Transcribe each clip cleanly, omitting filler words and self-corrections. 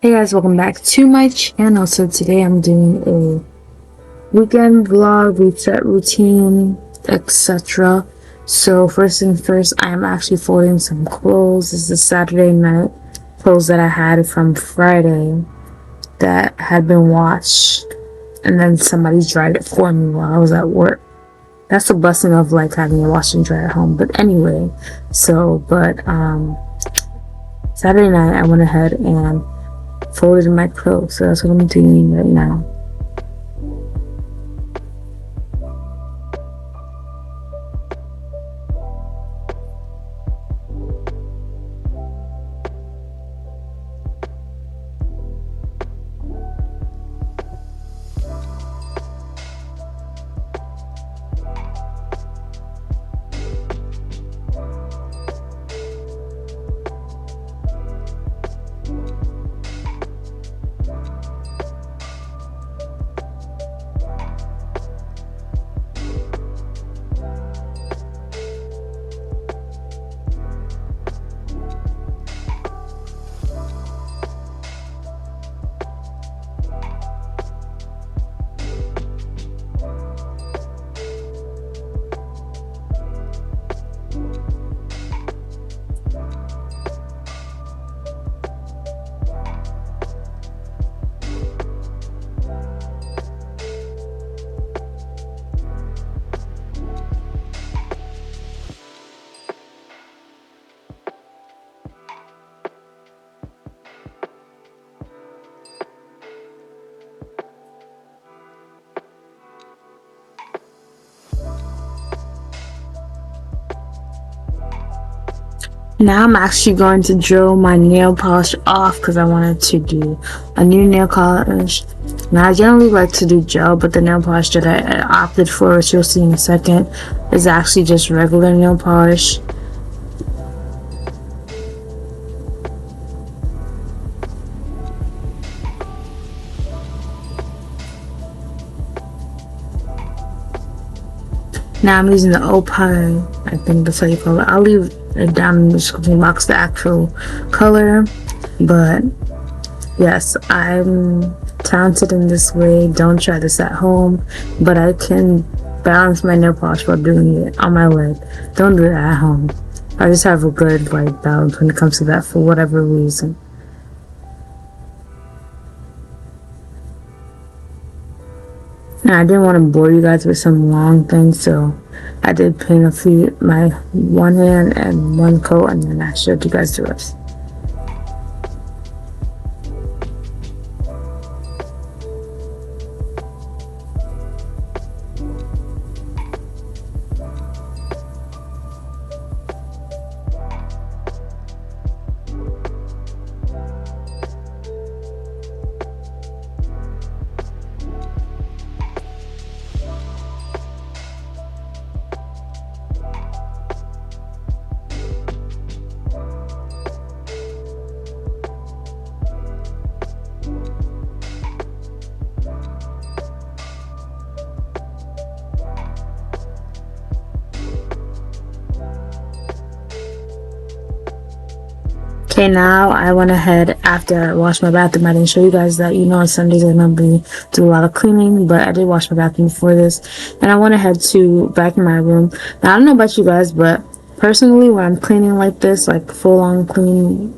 Hey guys, welcome back to my channel. So today I'm doing a weekend vlog, reset routine, etc. So first things first, I am actually folding some clothes. This is Saturday night clothes that I had from Friday that had been washed, and then somebody dried it for me while I was at work. That's the blessing of like having a wash and dry at home. But anyway, Saturday night I went ahead and folded my clothes, so that's what I'm doing right now. Now I'm actually going to drill my nail polish off because I wanted to do a new nail polish. Now I generally like to do gel, but the nail polish that I opted for, which you'll see in a second, is actually just regular nail polish. Now I'm using the OPI, I think that's how you call it. I'll leave it down in the description box, the actual color. But yes, I'm talented in this way. Don't try this at home. But I can balance my nail polish while doing it on my leg. Don't do it at home. I just have a good like balance when it comes to that for whatever reason. Now I didn't want to bore you guys with some long things, so I did paint my one hand and one coat, and then I showed you guys the rest. Okay, now I went ahead after I washed my bathroom. I didn't show you guys that, on Sundays I normally do a lot of cleaning, but I did wash my bathroom before this. And I went ahead to back in my room. Now I don't know about you guys, but personally when I'm cleaning like this, like full on cleaning,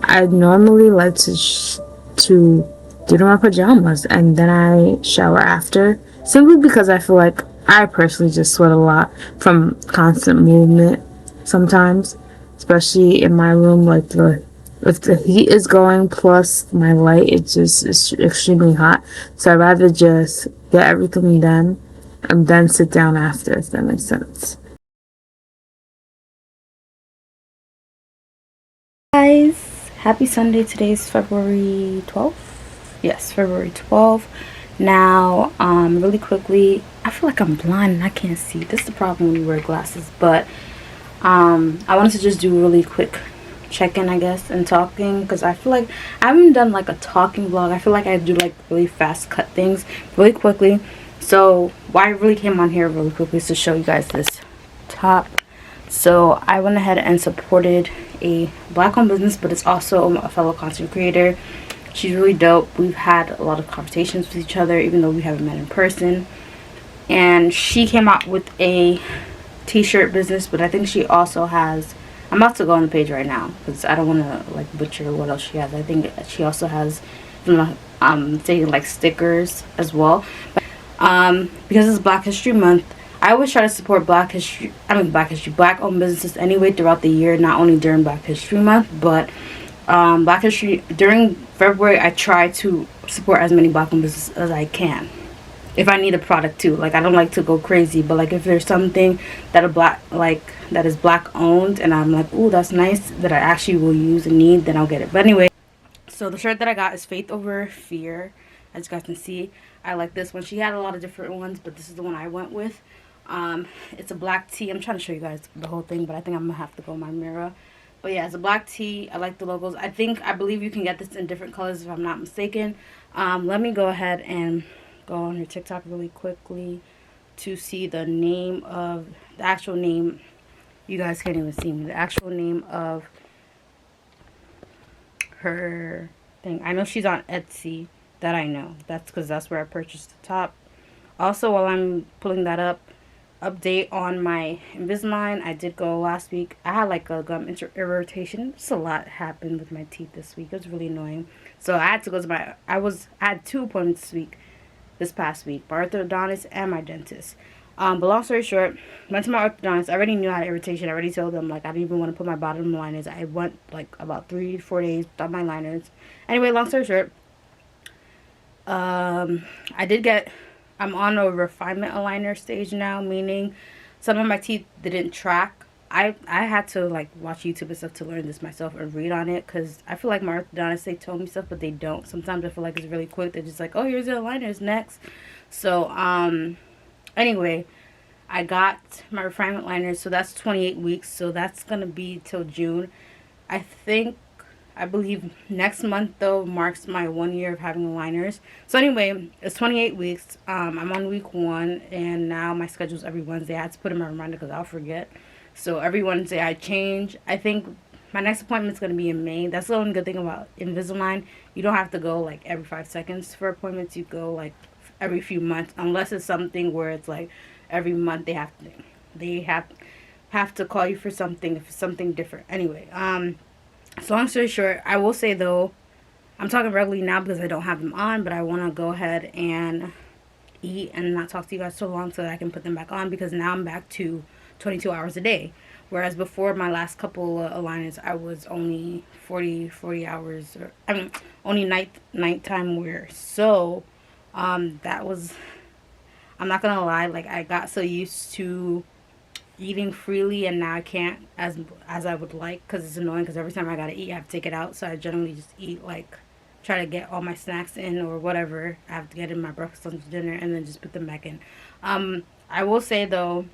I normally like to do it in my pajamas and then I shower after. Simply because I feel like I personally just sweat a lot from constant movement sometimes, especially in my room. Like if the heat is going plus my light, it's extremely hot. So I'd rather just get everything done and then sit down after, if that makes sense. Guys, happy Sunday. Today's February 12th. Yes, February 12th. Now, really quickly, I feel like I'm blind and I can't see. This is the problem when you wear glasses. But I wanted to just do a really quick check-in, I guess, and talking, because I feel like I haven't done like a talking vlog. I feel like I do like really fast cut things really quickly. So why I really came on here really quickly is to show you guys this top. So I went ahead and supported a black owned business, but it's also a fellow content creator. She's really dope. We've had a lot of conversations with each other, even though we haven't met in person. And she came out with a t-shirt business, but I think she also has, I'm about to go on the page right now because I don't want to like butcher what else she has. I think she also has taking like stickers as well. Because it's Black History Month, I always try to support Black owned businesses anyway throughout the year, not only during Black History Month, but Black History during February. I try to support as many Black owned businesses as I can. If I need a product too, like I don't like to go crazy, but like if there's something that that is Black owned, and I'm like, ooh, that's nice, that I actually will use and need, then I'll get it. But anyway, so the shirt that I got is Faith Over Fear. As you guys can see, I like this one. She had a lot of different ones, but this is the one I went with. It's a black tee. I'm trying to show you guys the whole thing, but I think I'm gonna have to go in my mirror. But yeah, it's a black tee. I like the logos. I believe you can get this in different colors if I'm not mistaken. Let me go ahead and go on her TikTok really quickly to see the actual name. You guys can't even see me. The actual name of her thing. I know she's on Etsy. That I know. That's because that's where I purchased the top. Also, while I'm pulling that up, update on my Invisalign. I did go last week. I had like a gum irritation. Just a lot happened with my teeth this week. It was really annoying. So I had to go to I had 2 appointments this past week. My orthodontist and my dentist. But long story short, went to my orthodontist. I already knew I had irritation. I already told them like I didn't even want to put my bottom liners. I went like about 3 to 4 days without my liners. Anyway, long story short, I'm on a refinement aligner stage now, meaning some of my teeth didn't track. I had to like watch YouTube and stuff to learn this myself and read on it, because I feel like my orthodontist, they told me stuff, but they don't. Sometimes I feel like it's really quick. They're just like, oh, here's the aligners next. So anyway, I got my refinement liners, so that's 28 weeks, so that's gonna be till June. I believe next month though marks my 1 year of having aligners. So anyway, it's 28 weeks. I'm on week 1, and now my schedule's every Wednesday. I had to put in my reminder because I'll forget. So every Wednesday I change. I think my next appointment's going to be in May. That's the only good thing about Invisalign. You don't have to go like every 5 seconds for appointments. You go like every few months, unless it's something where it's like every month they have to call you for something if it's something different. Anyway, so long story short, I will say though, I'm talking regularly now because I don't have them on, but I want to go ahead and eat and not talk to you guys so long so that I can put them back on, because now I'm back to 22 hours a day. Whereas before my last couple of aligners, I was only 40 hours, only nighttime wear. So, that was, I'm not gonna lie, like I got so used to eating freely, and now I can't as I would like, because it's annoying, because every time I gotta eat I have to take it out. So I generally just eat, like try to get all my snacks in or whatever I have to get in, my breakfast, lunch, dinner, and then just put them back in. I will say though,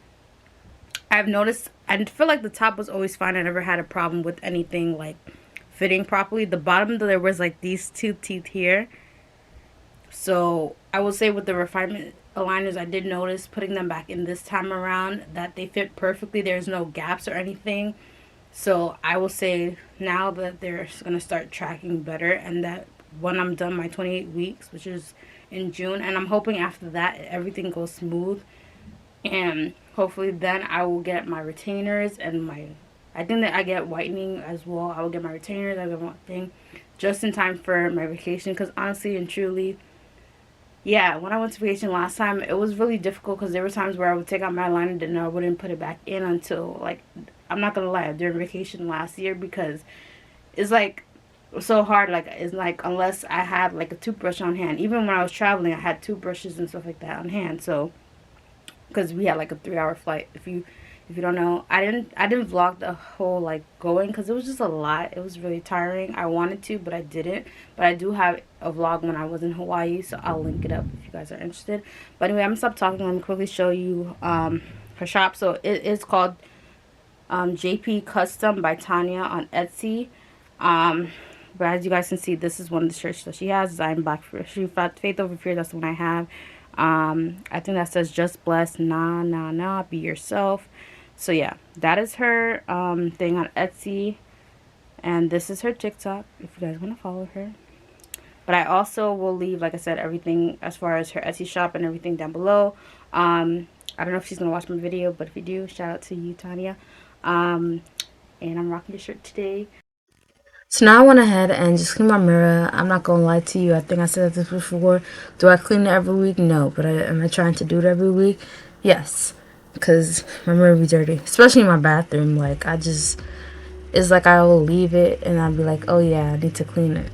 I've noticed, I feel like the top was always fine. I never had a problem with anything like fitting properly. The bottom though, there was like these 2 teeth here. So I will say with the refinement aligners, I did notice putting them back in this time around that they fit perfectly. There's no gaps or anything. So I will say now that they're going to start tracking better, and that when I'm done my 28 weeks, which is in June, and I'm hoping after that everything goes smooth, and hopefully then I will get my retainers and I think that I get whitening as well. I will get my retainers, I get my thing just in time for my vacation, because honestly and truly, yeah, when I went to vacation last time, it was really difficult, because there were times where I would take out my liner and I wouldn't put it back in until, like, I'm not gonna lie, during vacation last year, because it's like so hard. Like, it's like unless I had like a toothbrush on hand. Even when I was traveling, I had toothbrushes and stuff like that on hand. So because we had like a 3-hour flight. If you don't know, I didn't vlog the whole like going, because it was just a lot. It was really tiring. I wanted to, but I didn't. But I do have a vlog when I was in Hawaii, so I'll link it up if you guys are interested. But anyway, I'm gonna stop talking. Let me quickly show you her shop. So it is called JP Custom by Tanya on Etsy. But as you guys can see, this is one of the shirts that she has. Designed Black Faith Over Fear. That's the one I have. I think that says just blessed, nah, be yourself. So yeah, that is her thing on Etsy, and this is her TikTok if you guys want to follow her. But I also will leave, like I said, everything as far as her Etsy shop and everything down below. I don't know if she's gonna watch my video, but if you do, shout out to you, Tanya. Um, and I'm rocking the shirt today. So now I went ahead and just cleaned my mirror. I'm not gonna lie to you. I think I said this before. Do I clean it every week? No. But am I trying to do it every week? Yes. Because my mirror be dirty, especially in my bathroom. Like it's like I will leave it and I'll be like, oh yeah, I need to clean it.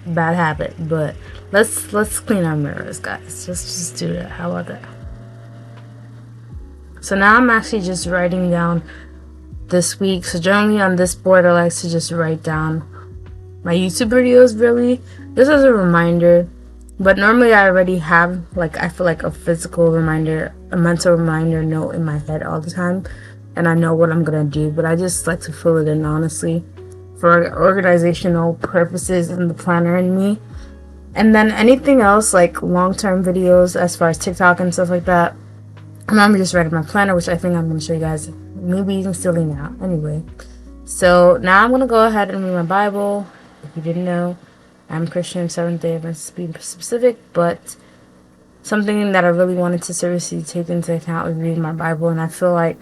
Bad habit. But let's clean our mirrors, guys. Let's just do that. How about that? So now I'm actually just writing down this week. So generally on this board, I like to just write down my YouTube videos, really. This is a reminder, but normally I already have, like, I feel like a physical reminder, a mental reminder note in my head all the time, and I know what I'm gonna do, but I just like to fill it in, honestly, for organizational purposes in the planner in me. And then anything else, like long-term videos as far as TikTok and stuff like that, and I'm just writing my planner, which I think I'm going to show you guys maybe even silly now. Anyway, so now I'm going to go ahead and read my Bible. If you didn't know, I'm Christian, Seventh-day Adventist, to be specific, but something that I really wanted to seriously take into account was reading my Bible, and I feel like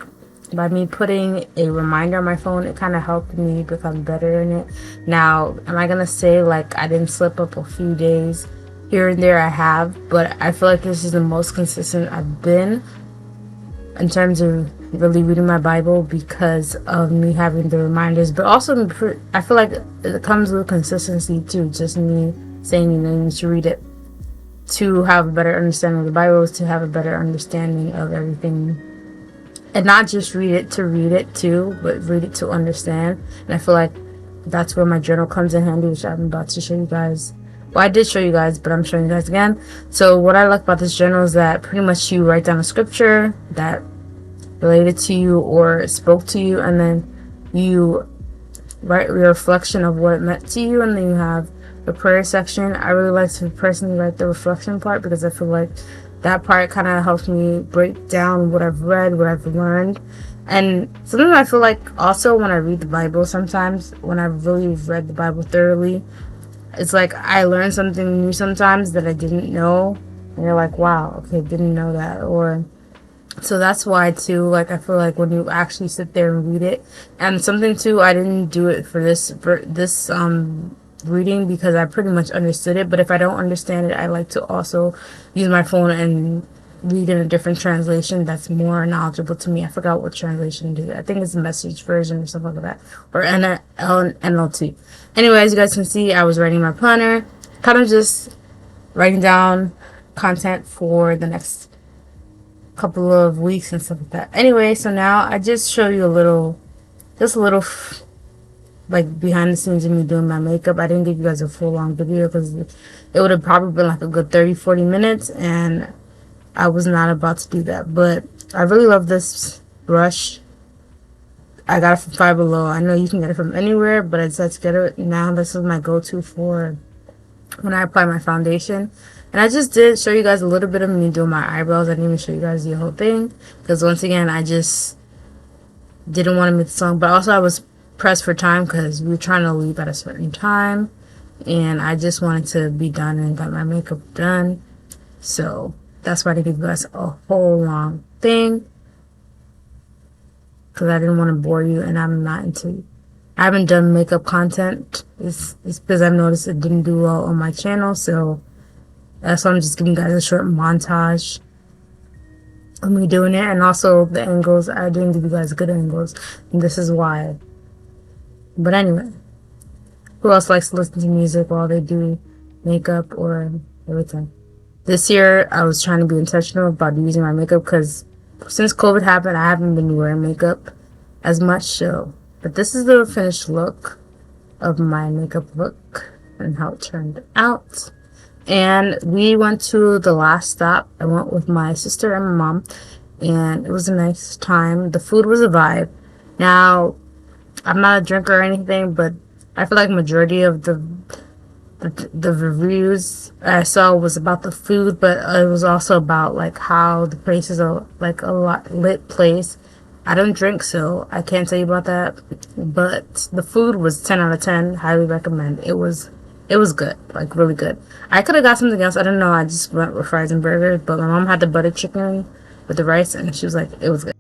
by me putting a reminder on my phone, it kind of helped me become better in it. Now, am I going to say, like, I didn't slip up a few days here and there? I have, but I feel like this is the most consistent I've been in terms of really reading my Bible because of me having the reminders, but also I feel like it comes with consistency too. Just me saying, you need to read it to have a better understanding of the Bible, to have a better understanding of everything, and not just read it to read it too, but read it to understand. And I feel like that's where my journal comes in handy, which I'm about to show you guys. Well, I did show you guys, but I'm showing you guys again. So what I like about this journal is that pretty much you write down a scripture that related to you or spoke to you, and then you write your reflection of what it meant to you, and then you have the prayer section. I really like to personally write the reflection part because I feel like that part kind of helps me break down what I've read, what I've learned. And sometimes I feel like also when I read the Bible, sometimes when I've really read the Bible thoroughly, it's like I learn something new sometimes that I didn't know, and you're like, wow, okay, didn't know that. Or so that's why too, like, I feel like when you actually sit there and read it, and something too, I didn't do it for this reading because I pretty much understood it, but if I don't understand it, I like to also use my phone and read in a different translation that's more knowledgeable to me. I forgot what translation it is. I think it's a Message version or something like that, or NLT. Anyway, as you guys can see, I was writing my planner, kind of just writing down content for the next couple of weeks and stuff like that. Anyway, so now I just show you just a little like behind the scenes of me doing my makeup. I didn't give you guys a full long video because it would have probably been like a good 30-40 minutes, and I was not about to do that. But I really love this brush. I got it from Five Below. I know you can get it from anywhere, but I decided to get it now. This is my go-to for when I apply my foundation. And I just did show you guys a little bit of me doing my eyebrows. I didn't even show you guys the whole thing because once again, I just didn't want to make the song. But also I was pressed for time because we were trying to leave at a certain time, and I just wanted to be done and got my makeup done. So that's why I didn't give you guys a whole long thing, because I didn't want to bore you, and I haven't done makeup content. It's because I've noticed it didn't do well on my channel, so that's why I'm just giving you guys a short montage of me doing it. And also the angles, I didn't give you guys good angles, and this is why. But anyway, who else likes to listen to music while they do makeup or everything? This year, I was trying to be intentional about using my makeup because since COVID happened, I haven't been wearing makeup as much. So, but this is the finished look of my makeup look and how it turned out. And we went to the last stop. I went with my sister and my mom, and it was a nice time. The food was a vibe. Now, I'm not a drinker or anything, but I feel like majority of the reviews I saw was about the food, but it was also about like how the place is a lot lit place. I don't drink, so I can't tell you about that, but the food was 10 out of 10. Highly recommend. It was It was good, like really good. I could have got something else. I don't know. I just went with fries and burgers, but my mom had the butter chicken with the rice, and she was like, it was good.